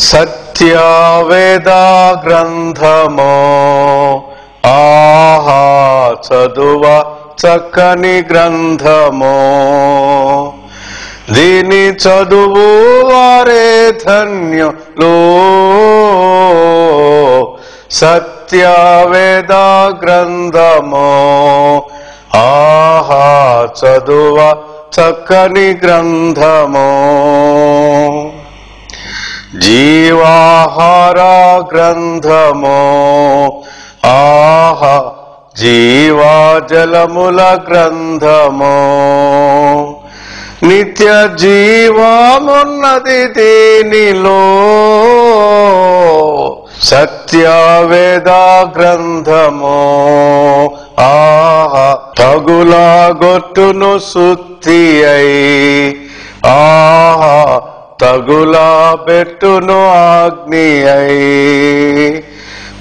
సత్యవేద గ్రంథమో ఆహా చదువ చక్కని గ్రంథమో, దీని చదువు వారే ధన్యులు. సత్యవేద గ్రంథమో ఆహా చదువ చక్కని గ్రంథమో, జీవాహార గ్రంథమో ఆహా జీవాజలముల గ్రంథమో, నిత్య జీవమున్నది దీనిలో. సత్యవేద గ్రంథమో ఆహా తగులాగొట్టును సుత్తి అయి, ఆహా తగులా బెట్టును అగ్ని అయి,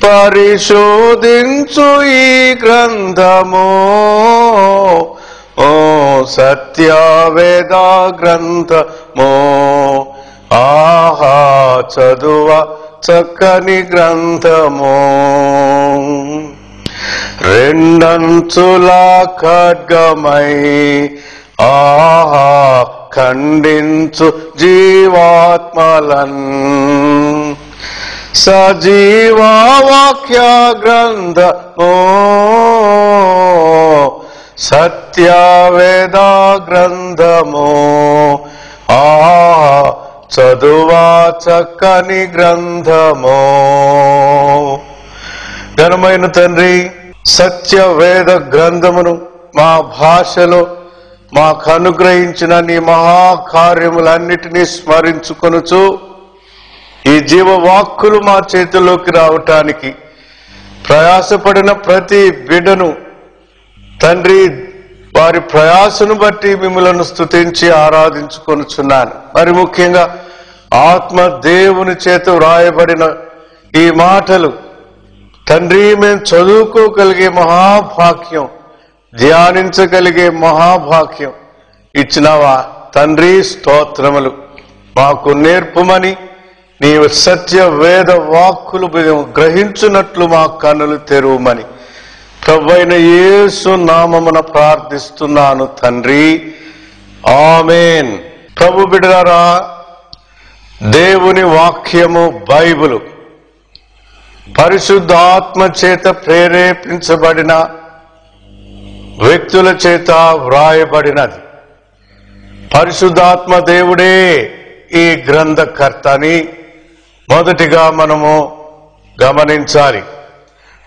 పరిశోధించు ఈ గ్రంథము. ఓ సత్యవేద గ్రంథమో ఆహా చదువ చక్కని గ్రంథమో, రెండంచుల ఖడ్గమై ఆహా ఖండించు జీవాత్మలన్, సజీవ వాక్య గ్రంథమో సత్యవేద గ్రంథమో ఆహా చదువ చక్కని గ్రంథమో. ఘనమైన తండ్రి, సత్యవేద గ్రంథమును మా భాషలో మాకు అనుగ్రహించిన నీ మహాకార్యములన్నిటినీ స్మరించుకొనుచు ఈ జీవవాక్కులు మా చేతుల్లోకి రావటానికి ప్రయాసపడిన ప్రతి బిడ్డను తండ్రి వారి ప్రయాసను బట్టి మిమ్మలను స్తుతించి ఆరాధించుకొనుచున్నాను. మరి ముఖ్యంగా ఆత్మ దేవుని చేత వ్రాయబడిన ఈ మాటలు తండ్రి మేము చదువుకోగలిగే మహాభాగ్యం, ధ్యానించగలిగే మహాభాగ్యం ఇచ్చినవా తండ్రి. స్తోత్రములు. మాకు నేర్పుమని నీ సత్య వేద వాక్కులు గ్రహించున్నట్లు మా కన్నులు తెరువమని ప్రభువైన యేసు నామమున ప్రార్థిస్తున్నాను తండ్రి, ఆమేన్. ప్రభు బిడ్డలారా, దేవుని వాక్యము బైబిలు పరిశుద్ధాత్మ చేత ప్రేరేపించబడిన వ్యక్తుల చేత వ్రాయబడినది. పరిశుద్ధాత్మ దేవుడే ఈ గ్రంథకర్తని మొదటిగా మనము గమనించాలి.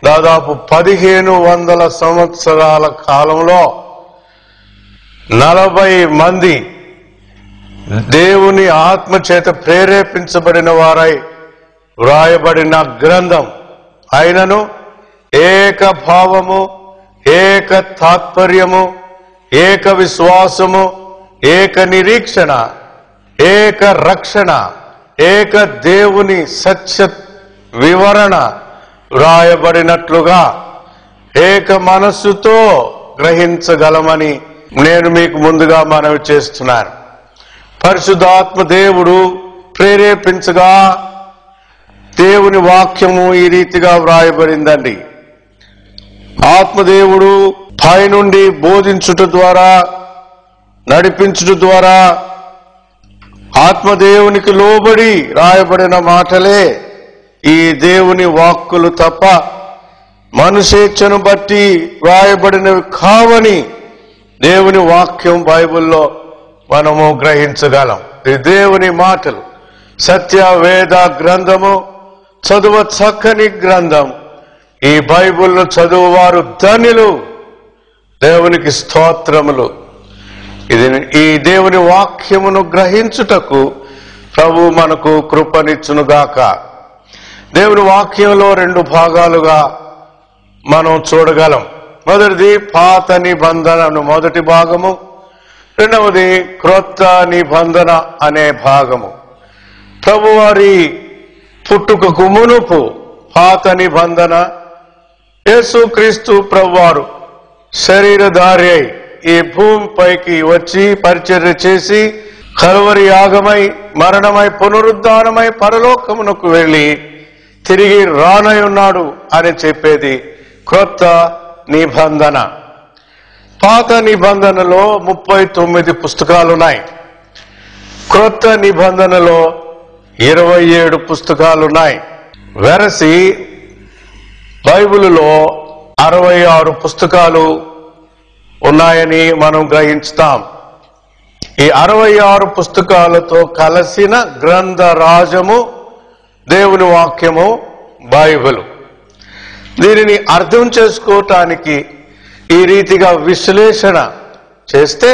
దాదాపు 1500 సంవత్సరాల కాలంలో 40 మంది దేవుని ఆత్మ చేత ప్రేరేపించబడిన వారై వ్రాయబడిన గ్రంథం అయినను ఏక భావము, ఏక తాత్పర్యము, ఏక విశ్వాసము, ఏక నిరీక్షణ, ఏక రక్షణ, ఏక దేవుని సత్య వివరణ వ్రాయబడినట్లుగా ఏక మనస్సుతో గ్రహించగలమని నేను మీకు ముందుగా మనవి చేస్తున్నాను. పరిశుద్ధాత్మ దేవుడు ప్రేరేపించగా దేవుని వాక్యము ఈ రీతిగా వ్రాయబడిందండి. ఆత్మదేవుడు పైనుండి బోధించుట ద్వారా, నడిపించుట ద్వారా ఆత్మదేవునికి లోబడి రాయబడిన మాటలే ఈ దేవుని వాక్కులు తప్ప మనుషేచ్ఛను బట్టి వ్రాయబడినవి కావని దేవుని వాక్యం బైబిల్లో మనము గ్రహించగలం. ఈ దేవుని మాటలు సత్య వేద గ్రంథము, చదువ చక్కని గ్రంథం. ఈ బైబిల్ను చదువువారు ధన్యులు. దేవునికి స్తోత్రములు. ఈ దేవుని వాక్యమును గ్రహించుటకు ప్రభు మనకు కృపనిచ్చునుగాక. దేవుని వాక్యంలో 2 భాగాలుగా మనం చూడగలం. మొదటిది పాత నిబంధనను మొదటి భాగము, రెండవది క్రొత్త నిబంధన అనే భాగము. ప్రభువారి పుట్టుకకు మునుపు పాత నిబంధన, యేసుక్రీస్తు ప్రభువారు శరీరధారి అయి ఈ భూమిపైకి వచ్చి పరిచర్య చేసి కల్వరి యాగమై మరణమై పునరుద్ధానమై పరలోకమునకు వెళ్ళి తిరిగి రానయున్నాడు అని చెప్పేది క్రొత్త నిబంధన. పాత నిబంధనలో 39 పుస్తకాలున్నాయి. క్రొత్త నిబంధనలో 27 పుస్తకాలున్నాయి. వెరసి బైబిలులో 66 పుస్తకాలు ఉన్నాయని మనం గ్రహించుతాం. ఈ 66 పుస్తకాలతో కలిసిన గ్రంథరాజము దేవుని వాక్యము బైబిలు. దీనిని అర్థం చేసుకోవటానికి ఈ రీతిగా విశ్లేషణ చేస్తే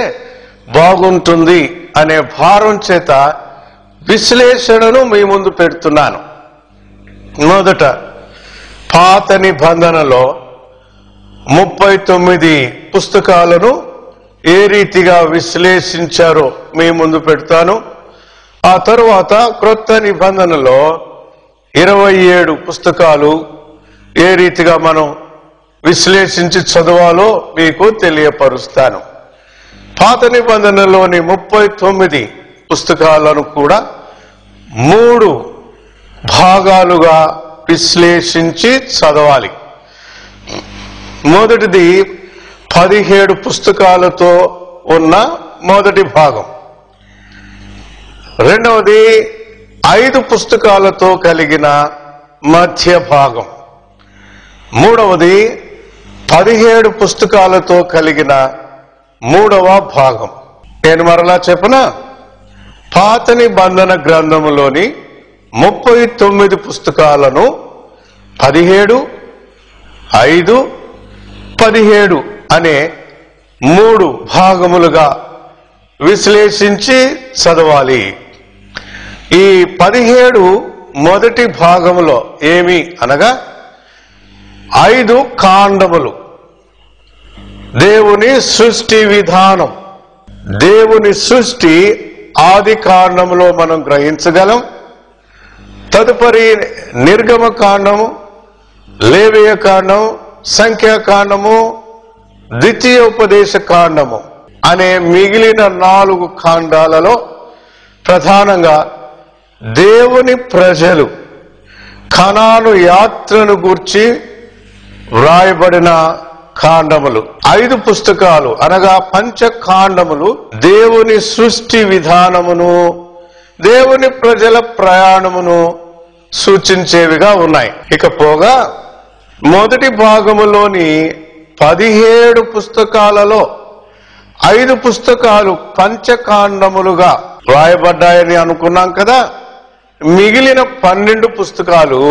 బాగుంటుంది అనే భారం చేత విశ్లేషణను మీ ముందు పెడుతున్నాను. మొదట పాత నిబంధనలో 39 పుస్తకాలను ఏ రీతిగా విశ్లేషించారో మీ ముందు పెడతాను. ఆ తరువాత క్రొత్త నిబంధనలో 27 పుస్తకాలు ఏ రీతిగా మనం విశ్లేషించి చదవాలో మీకు తెలియపరుస్తాను. పాత నిబంధనలోని 39 పుస్తకాలను కూడా 3 భాగాలుగా విశ్లేషించి చదవాలి. మొదటిది 17 పుస్తకాలతో ఉన్న మొదటి భాగం. రెండవది 5 పుస్తకాలతో కలిగిన మధ్య భాగం. మూడవది 17 పుస్తకాలతో కలిగిన మూడవ భాగం. నేను మరలా చెప్పనా, పాత నిబంధన గ్రంథములోని 39 పుస్తకాలను 17, 5, 17 అనే 3 భాగములుగా విశ్లేషించి చదవాలి. ఈ 17 మొదటి భాగములో ఏమి అనగా 5 కాండములు. దేవుని సృష్టి విధానం. దేవుని సృష్టి ఆది కాండములో మనం గ్రహించగలం. తదుపరి నిర్గమ కాండము, లేవియ కాండము, సంఖ్యాకాండము, ద్వితీయోపదేశ కాండము అనే మిగిలిన 4 కాండాలలో ప్రధానంగా దేవుని ప్రజలు కనాను యాత్రను గూర్చి వ్రాయబడిన కాండములు. 5 పుస్తకాలు అనగా పంచకాండములు దేవుని సృష్టి విధానమును, దేవుని ప్రజల ప్రయాణమును సూచించేవిగా ఉన్నాయి. ఇకపోగా మొదటి భాగములోని 17 పుస్తకాలలో 5 పుస్తకాలు పంచకాండములుగా వ్రాయబడ్డాయని అనుకున్నాం కదా. మిగిలిన 12 పుస్తకాలు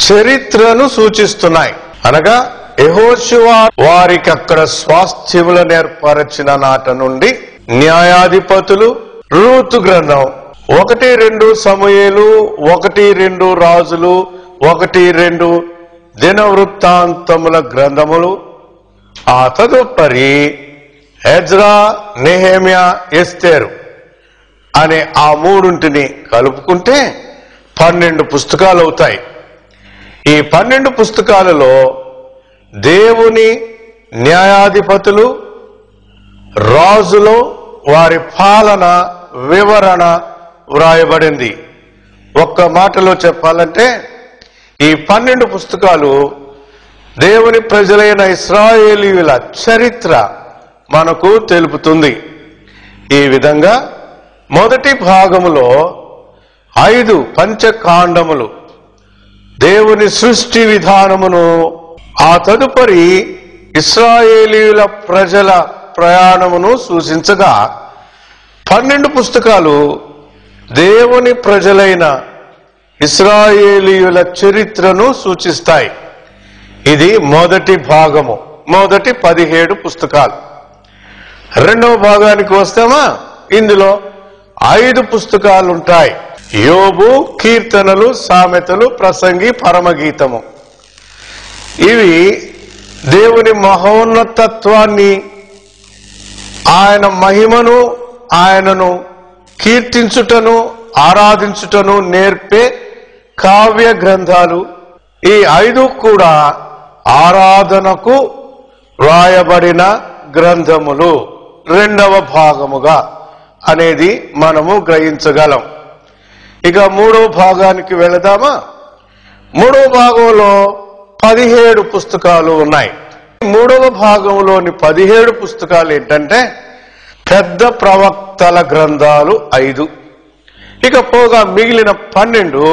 చరిత్రను సూచిస్తున్నాయి. అనగా యెహోషువ వారికి అక్కడ స్వాస్థ్యములను ఏర్పరచిన నాట నుండి న్యాయాధిపతులు, రూతు గ్రంథం, 1-2 సమూయేలు, 1-2 రాజులు, 1-2 దినవృత్తాంతముల గ్రంథములు, ఆ తదుపరి ఎజ్రా, నెహెమ్యా, ఎస్తేరు అనే ఆ 3 కలుపుకుంటే 12 పుస్తకాలు అవుతాయి. ఈ 12 పుస్తకాలలో దేవుని న్యాయాధిపతులు, రాజులు, వారి పాలన వివరణ వ్రాయబడింది. ఒక్క మాటలో చెప్పాలంటే ఈ 12 పుస్తకాలు దేవుని ప్రజలైన ఇశ్రాయేలీయుల చరిత్ర మనకు తెలుపుతుంది. ఈ విధంగా మొదటి భాగములో 5 పంచకాండములు దేవుని సృష్టి విధానమును, ఆ తదుపరి ఇశ్రాయేలీయుల ప్రజల ప్రయాణమును సూచించగా 12 పుస్తకాలు దేవుని ప్రజలైన ఇశ్రాయేలీయుల చరిత్రను సూచిస్తాయి. ఇది మొదటి భాగము, మొదటి 17 పుస్తకాలు. రెండవ భాగానికి వస్తామా, ఇందులో 5 పుస్తకాలుంటాయి. యోబు, కీర్తనలు, సామెతలు, ప్రసంగి, పరమగీతము. ఇవి దేవుని మహోన్నతత్వాన్ని, ఆయన మహిమను, ఆయనను కీర్తించుటను, ఆరాధించుటను నేర్పే కావ్య గ్రంథాలు. ఈ 5 కూడా ఆరాధనకు వ్రాయబడిన గ్రంథములు రెండవ భాగముగా అనేది మనము గ్రహించగలం. ఇక మూడవ భాగానికి వెళదామా? మూడవ భాగంలో 17 పుస్తకాలు ఉన్నాయి. మూడవ భాగంలోని 17 పుస్తకాలు ఏంటంటే పెద్ద ప్రవక్తల గ్రంథాలు 5, ఇక పోగా మిగిలిన 12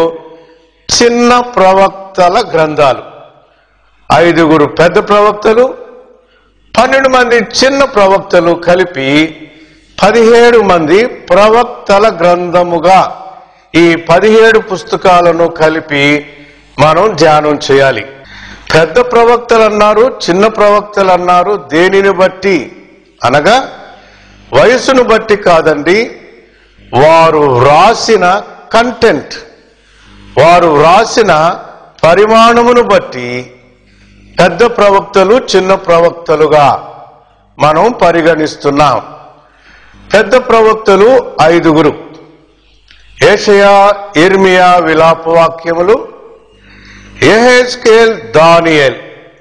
చిన్న ప్రవక్తల గ్రంథాలు. 5 పెద్ద ప్రవక్తలు, 12 మంది చిన్న ప్రవక్తలు కలిపి 17 మంది ప్రవక్తల గ్రంథముగా ఈ 17 పుస్తకాలను కలిపి మనం ధ్యానం చేయాలి. పెద్ద ప్రవక్తలు అన్నారు, చిన్న ప్రవక్తలు అన్నారు. దేనిని బట్టి అనగా వయసును బట్టి కాదండి, వారు రాసిన కంటెంట్, వారు రాసిన పరిమాణమును బట్టి పెద్ద ప్రవక్తలు చిన్న ప్రవక్తలుగా మనం పరిగణిస్తున్నాం. పెద్ద ప్రవక్తలు 5: యెషయా, ఇర్మియా విలాపవాక్యములు, యెహెజ్కేల్, దానియేల్.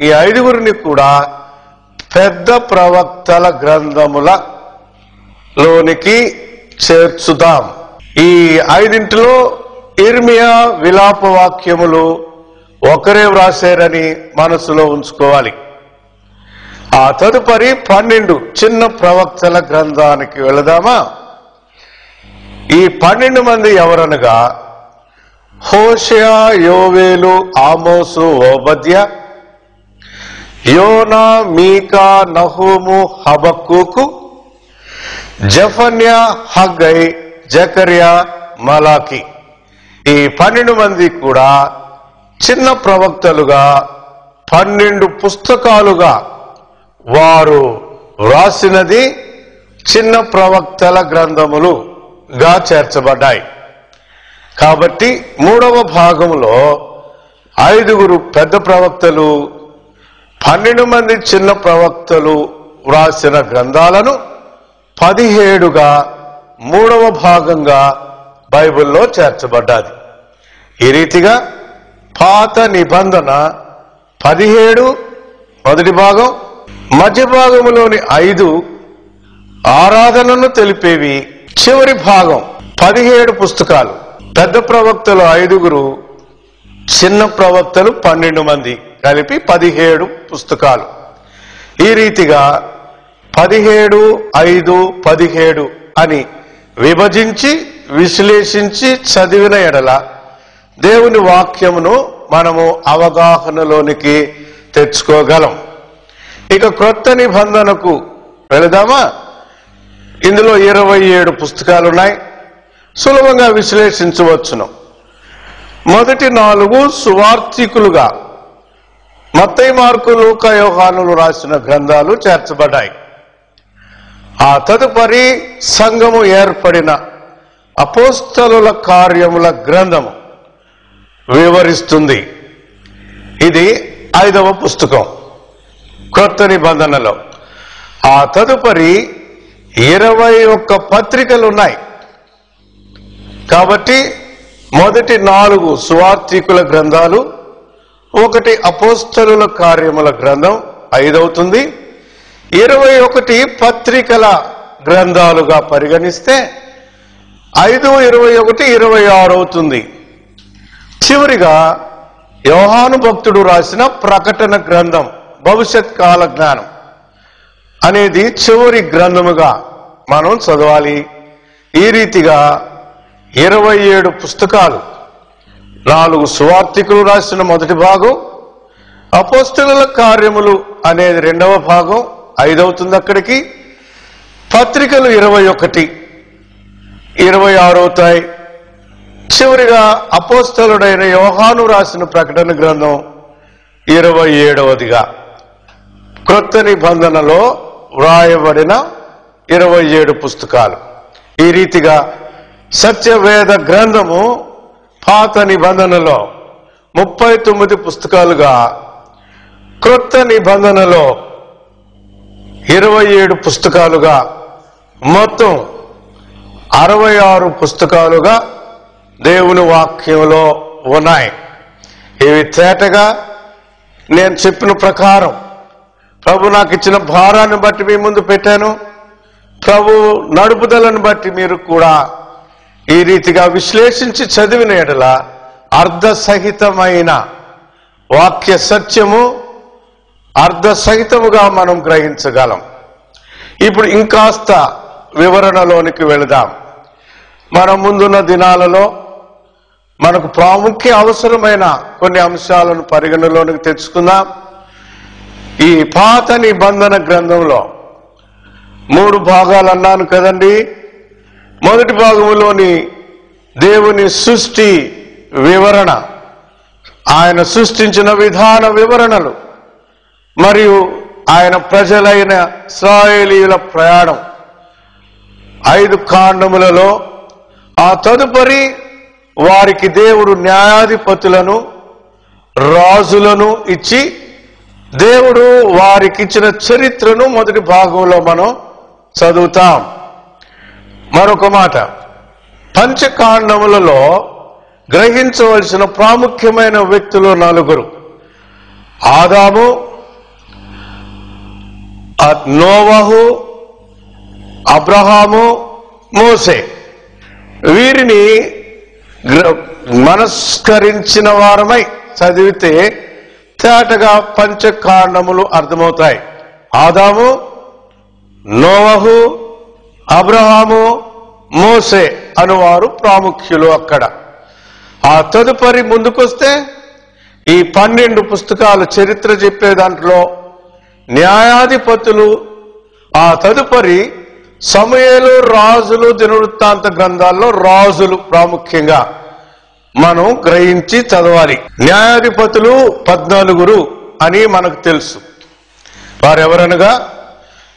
ఈ 5 కూడా పెద్ద ప్రవక్తల గ్రంథముల లోనికి చేర్చుదాం. ఈ 5 ఇర్మియా విలాపవాక్యములు ఒకరే వ్రాసారని మనసులో ఉంచుకోవాలి. ఆ తదుపరి 12 చిన్న ప్రవక్తల గ్రంథానికి వెళదామా? ఈ 12 మంది ఎవరనగా హోషేయ, యోవేలు, ఆమోసు, ఓబద్య, యోనా, మీకా, నహూము, హబక్కూకు, జెఫన్యా, హగ్గై, జకర్యా, మలాకి. ఈ 12 మంది కూడా చిన్న ప్రవక్తలుగా 12 పుస్తకాలుగా వారు వ్రాసినది చిన్న ప్రవక్తల గ్రంథములుగా చేర్చబడ్డాయి. కాబట్టి మూడవ భాగంలో 5 పెద్ద ప్రవక్తలు, 12 మంది చిన్న ప్రవక్తలు వ్రాసిన గ్రంథాలను 17గా మూడవ భాగంగా బైబిల్లో చేర్చబడ్డాది. ఈ రీతిగా పాత నిబంధన 17 మొదటి భాగం, మధ్య భాగంలోని 5 ఆరాధనను తెలిపేవి, చివరి భాగం 17 పుస్తకాలు. పెద్ద ప్రవక్తలు 5, చిన్న ప్రవక్తలు 12 మంది కలిపి 17 పుస్తకాలు. ఈ రీతిగా 17, 5, 17 అని విభజించి విశ్లేషించి చదివిన ఎడల దేవుని వాక్యమును మనము అవగాహనలోనికి తెచ్చుకోగలం. ఇక క్రొత్త నిబంధనకు వెళదామా? ఇందులో 27 పుస్తకాలున్నాయి. సులభంగా విశ్లేషించవచ్చును. మొదటి 4 సువార్తికులుగా మత్తయి, మార్కు, లూకా, యోహానులు రాసిన గ్రంథాలు చేర్చబడ్డాయి. ఆ తదుపరి సంఘము ఏర్పడిన అపోస్తలుల కార్యముల గ్రంథము వివరిస్తుంది. ఇది 5వ పుస్తకం క్రొత్త నిబంధనలో. ఆ తదుపరి 21 పత్రికలు ఉన్నాయి. కాబట్టి మొదటి 4 సువార్తికుల గ్రంథాలు, 1 అపోస్తలుల కార్యముల గ్రంథం 5 అవుతుంది. 21 పత్రికల గ్రంథాలుగా పరిగణిస్తే 5, 21, 26 అవుతుంది. చివరిగా యోహాను భక్తుడు రాసిన ప్రకటన గ్రంథం, భవిష్యత్ కాల జ్ఞానం అనేది చివరి గ్రంథముగా మనం చదవాలి. ఈ రీతిగా 27 పుస్తకాలు, 4 సువార్తికులు రాసిన మొదటి భాగం, అపోస్తలుల కార్యములు అనేది 2వ భాగం 5 అవుతుంది. అక్కడికి పత్రికలు 21, 26 అవుతాయి. చివరిగా అపోస్తలుడైన యోహాను రాసిన ప్రకటన గ్రంథం 27వదిగా క్రొత్త నిబంధనలో వ్రాయబడిన 27 పుస్తకాలు. ఈ రీతిగా సత్యవేద గ్రంథము పాత నిబంధనలో 39 పుస్తకాలుగా, క్రొత్త నిబంధనలో 27 పుస్తకాలుగా, మొత్తం 66 పుస్తకాలుగా దేవుని వాక్యంలో ఉన్నాయి. ఇవి తేటగా నేను చెప్పిన ప్రకారం ప్రభు నాకు ఇచ్చిన భారాన్ని బట్టి మీ ముందు పెట్టాను. ప్రభు నడుపుదలను బట్టి మీరు కూడా ఈ రీతిగా విశ్లేషించి చదివిన ఎడల అర్ధసహితమైన వాక్య సత్యము అర్ధసహితముగా మనం గ్రహించగలం. ఇప్పుడు ఇంకాస్త వివరణలోనికి వెళదాం. మనం ముందున్న దినాలలో మనకు ప్రాముఖ్య అవసరమైన కొన్ని అంశాలను పరిగణలోనికి తెచ్చుకుందాం. ఈ పాత నిబంధన గ్రంథంలో 3 భాగాలు అన్నాను కదండి. మొదటి భాగంలోని దేవుని సృష్టి వివరణ, ఆయన సృష్టించిన విధాన వివరణలు, మరియు ఆయన ప్రజలైన ఇశ్రాయేలీయుల ప్రయాణం 5 కాండములలో. ఆ తదుపరి వారికి దేవుడు న్యాయాధిపతులను రాజులను ఇచ్చి దేవుడు వారికిచ్చిన చరిత్రను మొదటి భాగంలో మనం చదువుతాం. మరొక మాట, పంచకాండములలో గ్రహించవలసిన ప్రాముఖ్యమైన వ్యక్తులు 4. ఆదాము, నోవహు, అబ్రహాము, మోసే. వీరిని మనస్కరించిన వారమై చదివితే తేటగా పంచకాండములు అర్థమవుతాయి. ఆదాము, నోవహు, అబ్రహాము, మోసే అనువారు ప్రాముఖ్యులు అక్కడ. ఆ తదుపరి ముందుకొస్తే ఈ 12 పుస్తకాల చరిత్ర చెప్పే దాంట్లో న్యాయాధిపతులు, ఆ తదుపరి సమూయేలు, రాజులు, దినవృత్తాంత గ్రంథాల్లో రాజులు ప్రాముఖ్యంగా మనం గ్రహించి చదవాలి. న్యాయాధిపతులు 14 అని మనకు తెలుసు. వారెవరనగా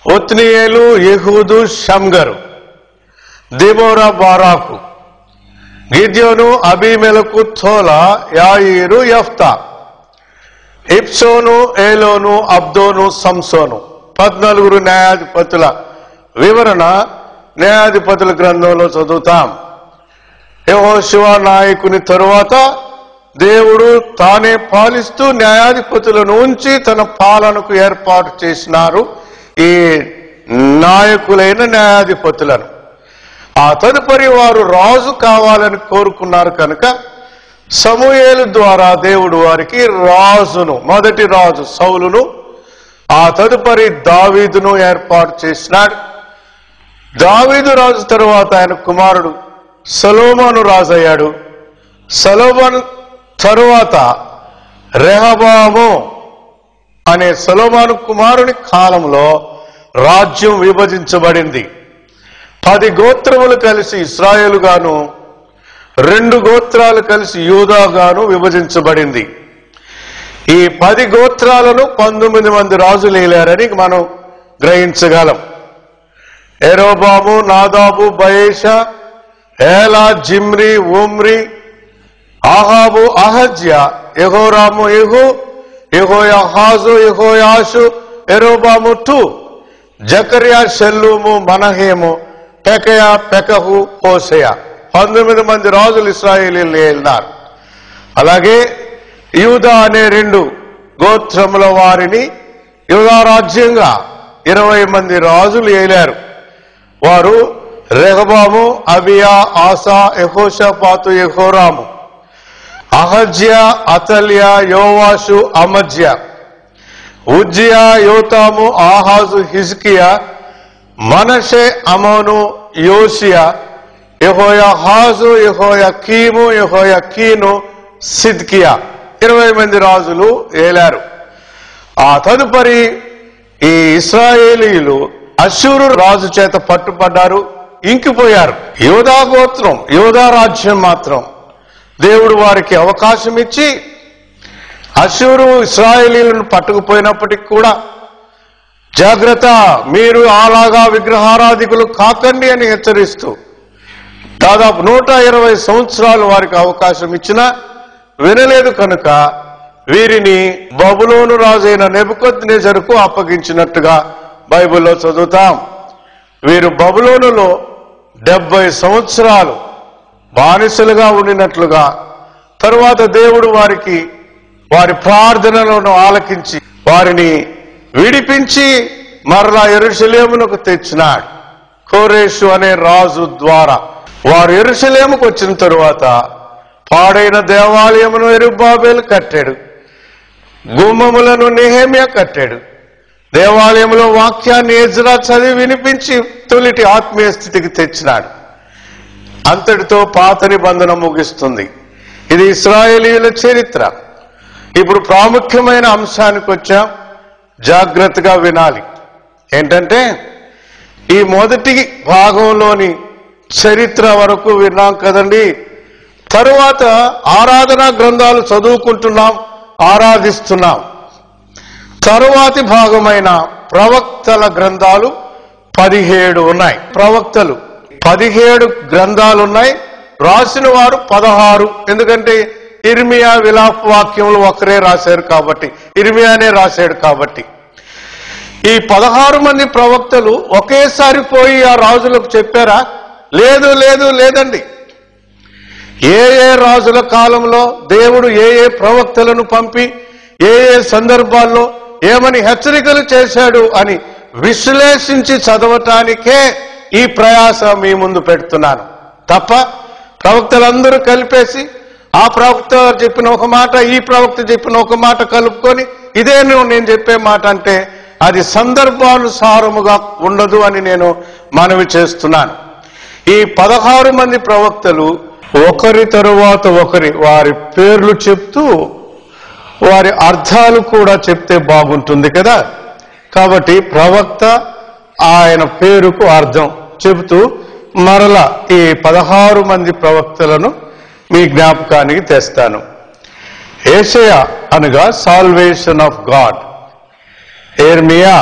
ఒత్నియేలు, యెహూదు, షమ్గరు, దెబోరా, బారాకు, గిద్యోను, అబీమెలకు, తోలా, యాయీరు, యెఫ్తా, ఇప్సోను, ఏలోను, అబ్దోను, సంసోను. 14 న్యాయాధిపతుల వివరణ న్యాయాధిపతుల గ్రంథంలో చదువుతాం. యెహోషువ నాయకుని తరువాత దేవుడు తానే పాలిస్తూ న్యాయాధిపతులను ఉంచి తన పాలనకు ఏర్పాటు చేసినారు ఈ నాయకులైన న్యాయాధిపతులను. ఆ తదుపరి వారు రాజు కావాలని కోరుకున్నారు కనుక సమూయేలు ద్వారా దేవుడు వారికి రాజును, మొదటి రాజు సౌలును, ఆ తదుపరి దావీదును ఏర్పాటు చేసినాడు. దావీదు రాజు తరువాత ఆయన కుమారుడు సొలొమోను రాజు అయ్యాడు. సొలొమోను తరువాత రెహబాము అనే సొలొమోను కుమారుని కాలంలో రాజ్యం విభజించబడింది. 10 గోత్రములు కలిసి ఇశ్రాయేలు గాను, 2 గోత్రాలు కలిసి యూదా గాను విభజించబడింది. ఈ 10 గోత్రాలను 19 మంది రాజులు ఏలారని మనం గ్రహించగలం. యెరోబాము, నాదాబు, బయేషా, ఏలా, జిమ్రి, ఒమ్రి, ఆహాబు, అహజ్యా, యెహోరాము, యెహూ, యెహోయాహాజు, యెహోయాషు, యెరోబాము 2, జకర్యా, షల్లూము, మనహేము, పెకయా, పెకహు, హోషేయ. 19 మంది రాజులు ఇశ్రాయేలీయులు ఏలినారు. అలాగే యూదా అనే 2 గోత్రముల వారిని యూదా రాజ్యంగా 20 మంది రాజులు ఏలారు. వారు రెహబాము, అబియా, ఆసా, యెహోషాపాతు, యెహోరాము, అహజ్యా, అతల్యా, యోవాషు, అమజ్యా, ఉజ్జియా, యోతాము, ఆహాజు, హిజ్కియా, మనషే, అమోను, యోషియా, యెహోయాహాజు, యెహోయాకీము, యెహోయాకీను, సిద్కియా. 20 మంది రాజులు ఏలారు. ఆ తదుపరి ఈ ఇశ్రాయేలీయులు అష్షూరు రాజు చేత పట్టుపడ్డారు, ఇంకిపోయారు. యూదా గోత్రం, యూదా రాజ్యం మాత్రం దేవుడు వారికి అవకాశం ఇచ్చి అష్షూరు ఇశ్రాయేలీయులను పట్టుకుపోయినప్పటికీ కూడా జాగ్రత్త, మీరు అలాగా విగ్రహారాధికులు కాకండి అని హెచ్చరిస్తూ దాదాపు 120 సంవత్సరాలు వారికి అవకాశం ఇచ్చినా వినలేదు కనుక వీరిని బబులోను రాజైన నెబుకద్నెజరుకు అప్పగించినట్టుగా బైబిల్లో చదువుతాం. వీరు బబులోనులో 70 సంవత్సరాలు బానిసలుగా ఉండినట్లుగా, తరువాత దేవుడు వారికి వారి ప్రార్థనలను ఆలకించి వారిని విడిపించి మరలా యెరూషలేమునకు తెచ్చినాడు కోరేషు అనే రాజు ద్వారా. వారు యెరూషలేముకు వచ్చిన తరువాత పాడైన దేవాలయమును యెరుబ్బయలు కట్టాడు, గుమ్మములను నెహెమ్యా కట్టాడు. దేవాలయంలో వాక్యాన్ని ఎజ్రా చదివి వినిపించి తొలిటి ఆత్మీయ స్థితికి తెచ్చినాడు. అంతటితో పాత నిబంధన ముగిస్తుంది. ఇది ఇశ్రాయేలీయుల చరిత్ర. ఇప్పుడు ప్రాముఖ్యమైన అంశానికి వచ్చాం, జాగ్రత్తగా వినాలి. ఏంటంటే, ఈ మొదటి భాగంలోని చరిత్ర వరకు విన్నాం కదండి. తరువాత ఆరాధనా గ్రంథాలు చదువుకుంటున్నాం, ఆరాధిస్తున్నాం. తరువాతి భాగమైన ప్రవక్తల గ్రంథాలు 17 ఉన్నాయి. ప్రవక్తలు 17 గ్రంథాలున్నాయి, రాసిన వారు 16. ఎందుకంటే ఇర్మియా విలాప వాక్యములు ఒకరే రాశారు కాబట్టి, ఇర్మియానే రాశాడు కాబట్టి. ఈ 16 మంది ప్రవక్తలు ఒకేసారి పోయి ఆ రాజులకు చెప్పారా? లేదు లేదు లేదండి. ఏ ఏ రాజుల కాలంలో దేవుడు ఏ ఏ ప్రవక్తలను పంపి ఏ ఏ సందర్భాల్లో ఏమని హెచ్చరికలు చేశాడు అని విశ్లేషించి చదవటానికే ఈ ప్రయాస మీ ముందు పెడుతున్నాను తప్ప ప్రవక్తలందరూ కలిపేసి ఆ ప్రవక్త చెప్పిన ఒక మాట ఈ ప్రవక్త చెప్పిన ఒక మాట కలుపుకొని ఇదే నేను చెప్పే మాట అంటే అది సందర్భానుసారముగా ఉండదు అని నేను మనవి చేస్తున్నాను. ఈ 16 మంది ప్రవక్తలు ఒకరి తరువాత ఒకరి వారి పేర్లు చెప్తూ వారి అర్థాలు కూడా చెప్తే బాగుంటుంది కదా. కాబట్టి ప్రవక్త ఆయన పేరుకు అర్థం చెబుతూ మరలా ఈ 16 మంది ప్రవక్తలను మీ జ్ఞాపకానికి తెస్తాను. యేషయా అనగా సాల్వేషన్ ఆఫ్ గాడ్, ఇర్మియా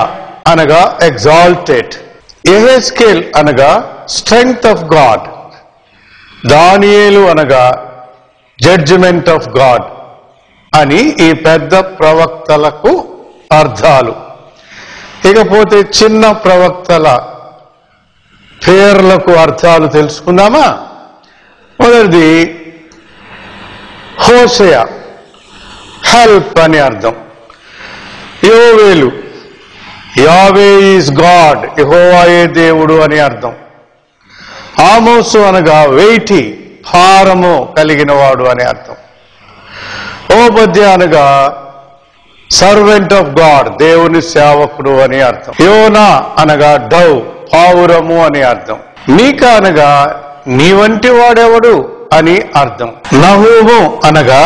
అనగా ఎగ్జాల్టెడ్, యెహెజ్కేల్ అనగా స్ట్రెంగ్త్ ఆఫ్ గాడ్, దానియేలు అనగా జడ్జిమెంట్ ఆఫ్ గాడ్ అని ఈ పెద్ద ప్రవక్తలకు అర్థాలు. ఇకపోతే చిన్న ప్రవక్తల పేర్లకు అర్థాలు తెలుసుకుందామా. మొదటిది హోషేయ, హెల్ప్ అని అర్థం. యోవేలు, యావే ఈజ్ గాడ్, యెహోవాయే దేవుడు అని అర్థం. ఆమోసు అనగా వెయిటీ, భారము కలిగిన వాడు అని అర్థం. ఓబద్య అనగా సర్వెంట్ ఆఫ్ గాడ్, దేవుని సేవకుడు అని అర్థం. యోనా అనగా డవ్, పావురము అని అర్థం. మీకా అనగా నీ వంటి వాడెవడు అని అర్థం. నహూము అనగా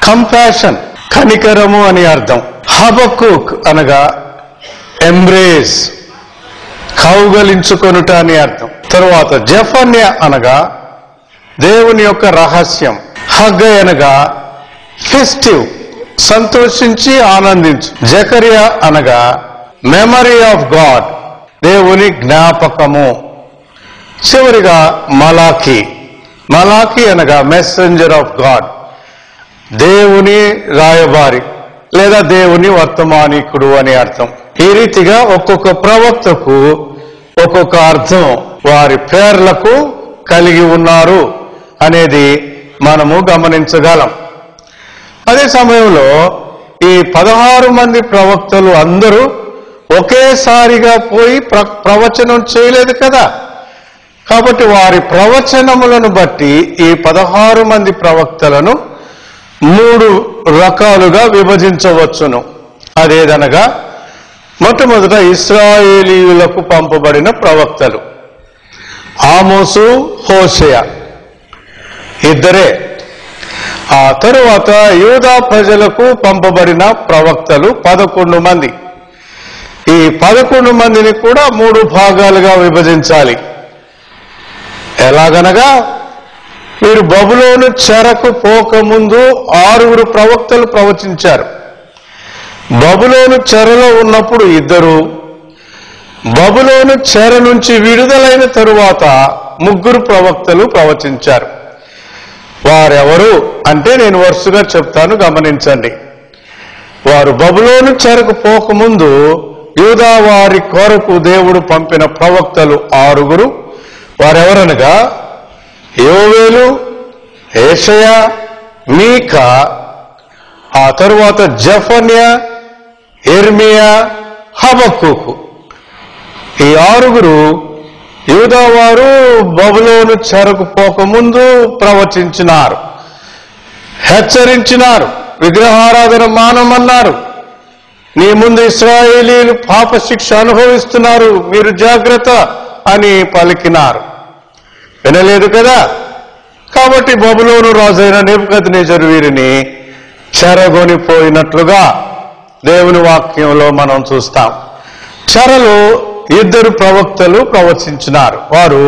కంపాషన్, కనికరము అని అర్థం. హబక్కుక్ అనగా ఎంబ్రేస్, కౌగలించుకొనుట అని అర్థం. తరువాత జెఫన్య అనగా దేవుని యొక్క రహస్యం. హగ్గై అనగా ఫెస్టివ్, సంతోషించి ఆనందించు. జకరియా అనగా మెమరీ ఆఫ్ గాడ్, దేవుని జ్ఞాపకము. చివరిగా మలాకి, మలాకి అనగా మెసెంజర్ ఆఫ్ గాడ్, దేవుని రాయబారి లేదా దేవుని వర్తమానికుడు అని అర్థం. ఈ రీతిగా ఒక్కొక్క ప్రవక్తకు ఒక్కొక్క అర్థం వారి పేర్లకు కలిగి ఉన్నారు అనేది మనము గమనించగలం. అదే సమయంలో ఈ 16 మంది ప్రవక్తలు అందరూ ఒకేసారిగా పోయి ప్రవచనం చేయలేదు కదా. కాబట్టి వారి ప్రవచనములను బట్టి ఈ 16 మంది ప్రవక్తలను 3 రకాలుగా విభజించవచ్చును. అదేదనగా మొట్టమొదట ఇశ్రాయేలీయులకు పంపబడిన ప్రవక్తలు ఆమోసు, హోషేయ ఇద్దరే. ఆ తరువాత యూదా ప్రజలకు పంపబడిన ప్రవక్తలు 11 మంది. ఈ 11 మందిని కూడా 3 భాగాలుగా విభజించాలి. ఎలాగనగా వీరు బబులోను చెరకు పోకముందు 6 ప్రవక్తలు ప్రవచించారు. బబులోను చెరలో ఉన్నప్పుడు 2, బబులోను చెర నుంచి విడుదలైన తరువాత 3 ప్రవక్తలు ప్రవచించారు. వారెవరు అంటే నేను వరుసగా చెప్తాను, గమనించండి. వారు బబులోను చెరకు పోకముందు యూదా వారి కొరకు దేవుడు పంపిన ప్రవక్తలు 6. వారెవరనగా యోవేలు, యేషయా, మీకా, ఆ తరువాత జెఫన్య, ఇర్మియా, హబక్కుకు. ఈ 6 యూదా వారు బబులోను చెరకు పోకముందు ప్రవచించినారు, హెచ్చరించినారు, విగ్రహారాధన మానమన్నారు. నీ ముందు ఇశ్రాయేలీలు పాప శిక్ష అనుభవిస్తున్నారు, మీరు జాగ్రత్త అని పలికినారు. వినలేదు కదా. కాబట్టి బబులోను రాజైన నెబుకద్నెజరు వీరిని చెరగొనిపోయినట్లుగా దేవుని వాక్యంలో మనం చూస్తాం. చెరలో 2 ప్రవక్తలు ప్రవచించినారు. వారు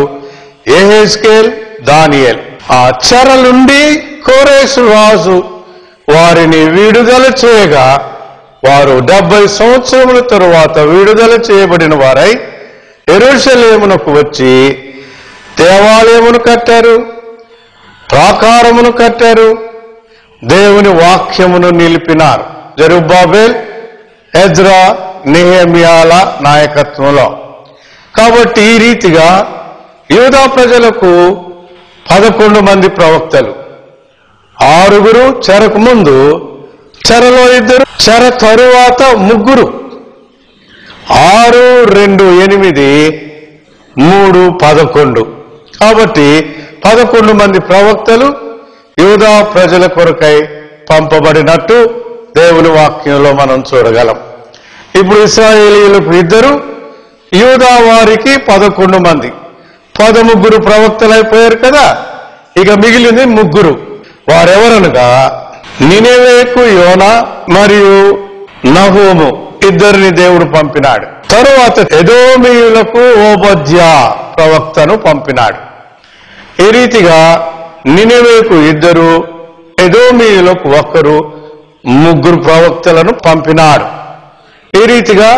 యెహెజ్కేల్, దానియేల్. ఆ చెర నుండి కోరేషు రాజు వారిని విడుదల చేయగా వారు 70 సంవత్సరముల తరువాత విడుదల చేయబడిన వారై యెరూషలేమునకు వచ్చి దేవాలయమును కట్టారు, ప్రాకారమును కట్టారు, దేవుని వాక్యమును నిలిపినారు. జెరుబ్బాబెల్, ఎజ్రా, నెహెమ్యాల నాయకత్వంలో. కాబట్టి ఈ రీతిగా యూదా ప్రజలకు 11 మంది ప్రవక్తలు, 6 చెరకు ముందు, చెరలో 2, చెర తరువాత 3. 6, 2, 8, 3, 11. కాబట్టి 11 మంది ప్రవక్తలు యూదా ప్రజల కొరకై పంపబడినట్టు దేవుని వాక్యంలో మనం చూడగలం. ఇప్పుడు ఇశ్రాయేలీయులకు 2, యూదా వారికి 11 మంది. 13 ప్రవక్తలు అయిపోయారు కదా. ఇక మిగిలింది 3. వారెవరనగా నినెవేకు యోనా మరియు నహూము, 2 దేవుడు పంపినాడు. తరువాత ఎదోమీయులకు ఓబద్యా ప్రవక్తను పంపినాడు. ఈ రీతిగా నినెవేకు 2, ఎదోమీయులకు 1, 3 ప్రవక్తలను పంపినాడు. ఈ రీతిగా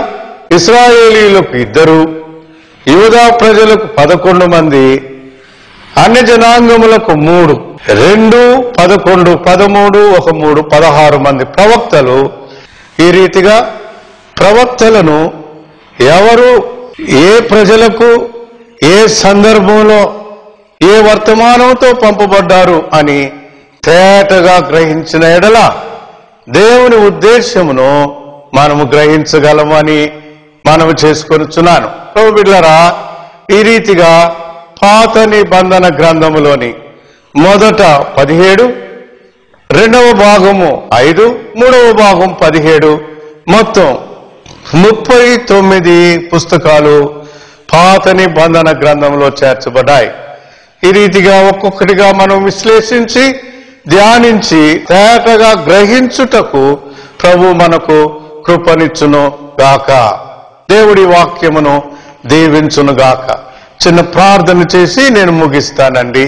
ఇశ్రాయేలీయులకు 2, యూదా ప్రజలకు 11 మంది, అన్య జనాంగములకు 3, 2, 11, 13, 1, 3, 16 మంది ప్రవక్తలు. ఈ రీతిగా ప్రవక్తలను ఎవరు ఏ ప్రజలకు ఏ సందర్భంలో ఏ వర్తమానంతో పంపబడ్డారు అని తేటగా గ్రహించిన ఎడల దేవుని ఉద్దేశమును మనము గ్రహించగలమని మనము చేసుకొనుచున్నాను. ప్రభు బిడ్డలారా, ఈ రీతిగా పాత నిబంధన గ్రంథములోని మొదట 17, 2వ భాగము 5, 3వ భాగం 17, మొత్తం 39 పుస్తకాలు పాత నిబంధన గ్రంథంలో చేర్చబడ్డాయి. ఈ రీతిగా ఒక్కొక్కటిగా మనం విశ్లేషించి ధ్యానించి తేటగా గ్రహించుటకు ప్రభు మనకు కృపనిచ్చును గాక. దేవుడి వాక్యమును దీవించును గాక. చిన్న ప్రార్థన చేసి నేను ముగిస్తానండి.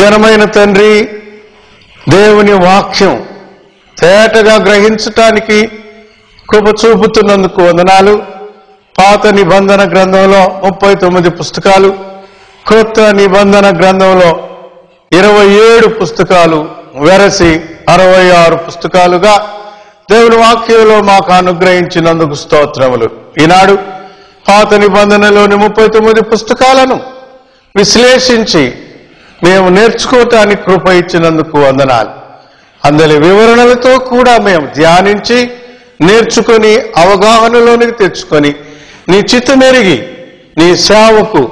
ఘనమైన తండ్రి, దేవుని వాక్యం తేటగా గ్రహించటానికి కృప చూపుతున్నందుకు వందనాలు. పాత నిబంధన గ్రంథంలో 39 పుస్తకాలు, కొత్త నిబంధన గ్రంథంలో 27 పుస్తకాలు వెరసి 66 పుస్తకాలుగా దేవుని వాక్యంలో మాకు అనుగ్రహించినందుకు స్తోత్రములు. ఈనాడు పాత నిబంధనలోని 39 పుస్తకాలను విశ్లేషించి మేము నేర్చుకోవటానికి కృప ఇచ్చినందుకు వందనాలు. అందరి వివరణలతో కూడా మేము ధ్యానించి నేర్చుకొని అవగాహనలోనికి తెచ్చుకొని నీ చిత్తమెరిగి నీ సేవకు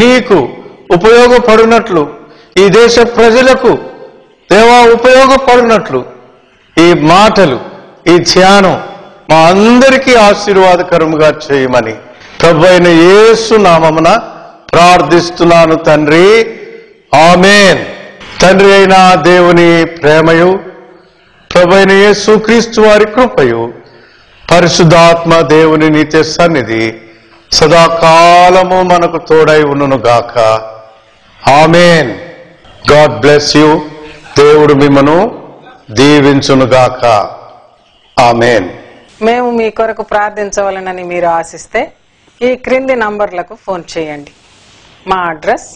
నీకు ఉపయోగపడినట్లు, ఈ దేశ ప్రజలకు దేవా ఉపయోగపడినట్లు ఈ మాటలు, ఈ ధ్యానం మా అందరికీ ఆశీర్వాదకరముగా చేయమని ప్రభువైన యేసు నామమున ప్రార్థిస్తున్నాను తండ్రి. ఆమేన్. తండ్రి అయిన దేవుని ప్రేమయు, ప్రభువైన యేసు క్రీస్తు వారి కృపయు, పరిశుద్ధాత్మ దేవుని నిత్య సన్నిధి సదాకాలము మనకు తోడై ఉండును గాక. ఆమేన్. God bless you. దేవుడు మిమ్మను దీవించును గాక. ఆమేన్. మేము మీ కొరకు ప్రార్థించవాలనని మీరు ఆశిస్తే ఈ క్రింది నంబర్లకు ఫోన్ చేయండి. మా అడ్రస్